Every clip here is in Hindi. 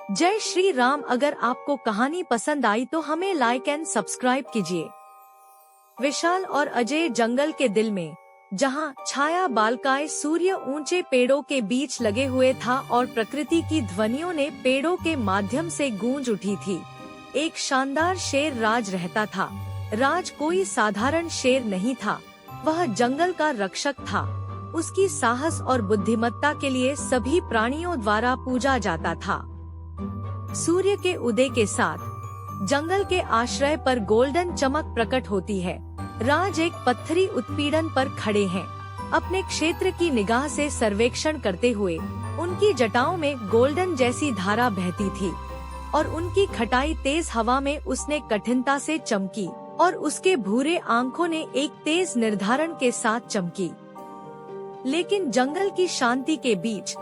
जय श्री राम। अगर आपको कहानी पसंद आई तो हमें लाइक एंड सब्सक्राइब कीजिए। विशाल और अजय जंगल के दिल में, जहां छाया बालकाय सूर्य ऊंचे पेड़ों के बीच लगे हुए था और प्रकृति की ध्वनियों ने पेड़ों के माध्यम से गूंज उठी थी, एक शानदार शेर राज रहता था। राज कोई साधारण शेर नहीं था, वह जंगल का रक्षक था। उसकी साहस और बुद्धिमत्ता के लिए सभी प्राणियों द्वारा पूजा जाता था। सूर्य के उदय के साथ जंगल के आश्रय पर गोल्डन चमक प्रकट होती है। राज एक पत्थरी उत्पीड़न पर खड़े हैं, अपने क्षेत्र की निगाह से सर्वेक्षण करते हुए। उनकी जटाओं में गोल्डन जैसी धारा बहती थी और उनकी खटाई तेज हवा में उसने कठिनता से चमकी और उसके भूरे आंखों ने एक तेज निर्धारण के साथ चमकी। लेकिन जंगल की शांति के बीच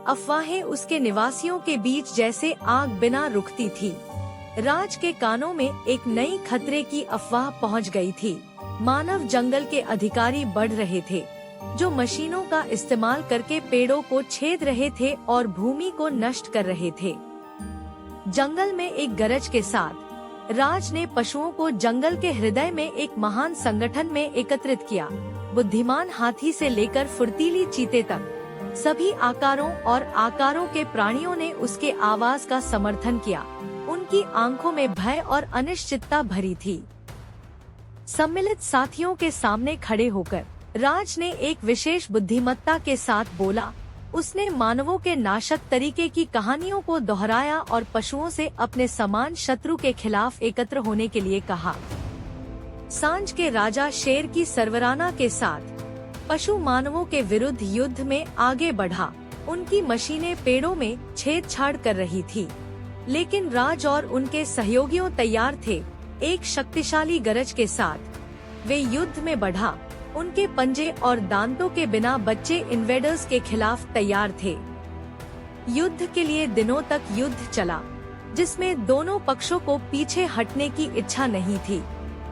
अफवाहें उसके निवासियों के बीच जैसे आग बिना रुकती थी। राज के कानों में एक नई खतरे की अफवाह पहुंच गई थी। मानव जंगल के अधिकारी बढ़ रहे थे, जो मशीनों का इस्तेमाल करके पेड़ों को छेद रहे थे और भूमि को नष्ट कर रहे थे। जंगल में एक गरज के साथ राज ने पशुओं को जंगल के हृदय में एक महान संगठन में एकत्रित किया। बुद्धिमान हाथी से लेकर फुर्तीली चीते तक सभी आकारों के प्राणियों ने उसके आवाज का समर्थन किया। उनकी आंखों में भय और अनिश्चितता भरी थी। सम्मिलित साथियों के सामने खड़े होकर राज ने एक विशेष बुद्धिमत्ता के साथ बोला। उसने मानवों के नाशक तरीके की कहानियों को दोहराया और पशुओं से अपने समान शत्रु के खिलाफ एकत्र होने के लिए कहा। सांझ के राजा शेर की सरवराना के साथ पशु मानवों के विरुद्ध युद्ध में आगे बढ़ा। उनकी मशीनें पेड़ों में छेड़छाड़ कर रही थी, लेकिन राज और उनके सहयोगियों तैयार थे। एक शक्तिशाली गरज के साथ वे युद्ध में बढ़ा। उनके पंजे और दांतों के बिना बच्चे इन्वेडर्स के खिलाफ तैयार थे। युद्ध के लिए दिनों तक युद्ध चला, जिसमें दोनों पक्षों को पीछे हटने की इच्छा नहीं थी।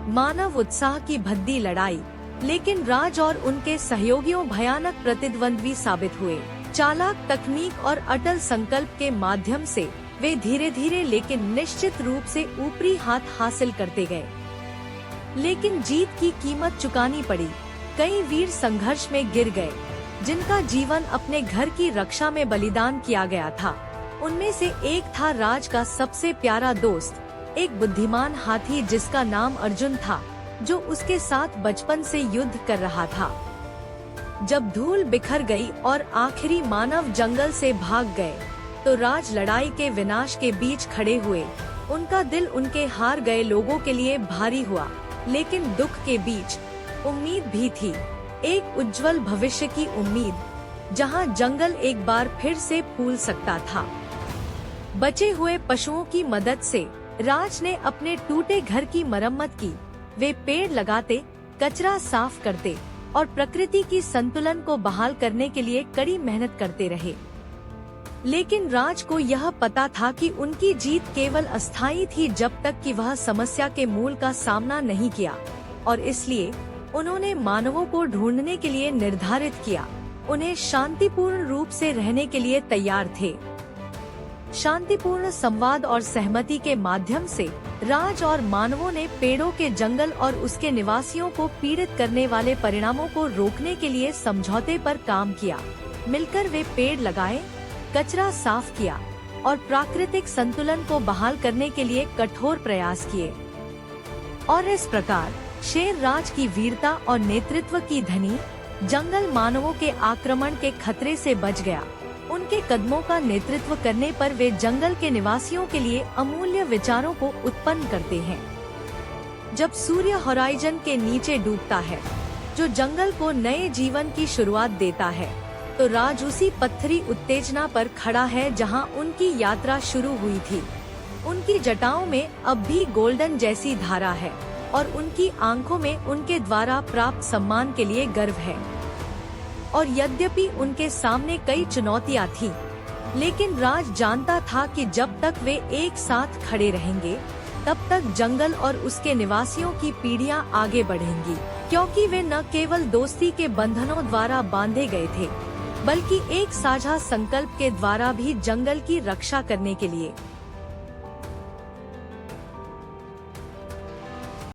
मानव उत्साह की भद्दी लड़ाई, लेकिन राज और उनके सहयोगियों भयानक प्रतिद्वंद्वी साबित हुए। चालाक तकनीक और अटल संकल्प के माध्यम से वे धीरे धीरे लेकिन निश्चित रूप से ऊपरी हाथ हासिल करते गए। लेकिन जीत की कीमत चुकानी पड़ी। कई वीर संघर्ष में गिर गए, जिनका जीवन अपने घर की रक्षा में बलिदान किया गया था। उनमें से एक था राज का सबसे प्यारा दोस्त, एक बुद्धिमान हाथी जिसका नाम अर्जुन था, जो उसके साथ बचपन से युद्ध कर रहा था। जब धूल बिखर गई और आखिरी मानव जंगल से भाग गए, तो राज लड़ाई के विनाश के बीच खड़े हुए। उनका दिल उनके हार गए लोगों के लिए भारी हुआ, लेकिन दुख के बीच उम्मीद भी थी, एक उज्जवल भविष्य की उम्मीद, जहां जंगल एक बार फिर से फूल सकता था। बचे हुए पशुओं की मदद से राज ने अपने टूटे घर की मरम्मत की। वे पेड़ लगाते, कचरा साफ करते और प्रकृति की संतुलन को बहाल करने के लिए कड़ी मेहनत करते रहे। लेकिन राज को यह पता था कि उनकी जीत केवल अस्थायी थी जब तक कि वह समस्या के मूल का सामना नहीं किया, और इसलिए उन्होंने मानवों को ढूंढने के लिए निर्धारित किया। उन्हें शांतिपूर्ण रूप से रहने के लिए तैयार थे। शांतिपूर्ण संवाद और सहमति के माध्यम से राज और मानवों ने पेड़ों के जंगल और उसके निवासियों को पीड़ित करने वाले परिणामों को रोकने के लिए समझौते पर काम किया। मिलकर वे पेड़ लगाए, कचरा साफ किया और प्राकृतिक संतुलन को बहाल करने के लिए कठोर प्रयास किए। और इस प्रकार शेर राज की वीरता और नेतृत्व की धनी जंगल मानवों के आक्रमण के खतरे से बच गया। उनके कदमों का नेतृत्व करने पर वे जंगल के निवासियों के लिए अमूल्य विचारों को उत्पन्न करते हैं। जब सूर्य होराइजन के नीचे डूबता है, जो जंगल को नए जीवन की शुरुआत देता है, तो राज उसी पत्थरी उत्तेजना पर खड़ा है जहां उनकी यात्रा शुरू हुई थी। उनकी जटाओं में अब भी गोल्डन जैसी धारा है और उनकी आंखों में उनके द्वारा प्राप्त सम्मान के लिए गर्व है। और यद्यपि उनके सामने कई चुनौतियां थीं, लेकिन राज जानता था कि जब तक वे एक साथ खड़े रहेंगे, तब तक जंगल और उसके निवासियों की पीढ़ियां आगे बढ़ेंगी, क्योंकि वे न केवल दोस्ती के बंधनों द्वारा बांधे गए थे, बल्कि एक साझा संकल्प के द्वारा भी जंगल की रक्षा करने के लिए।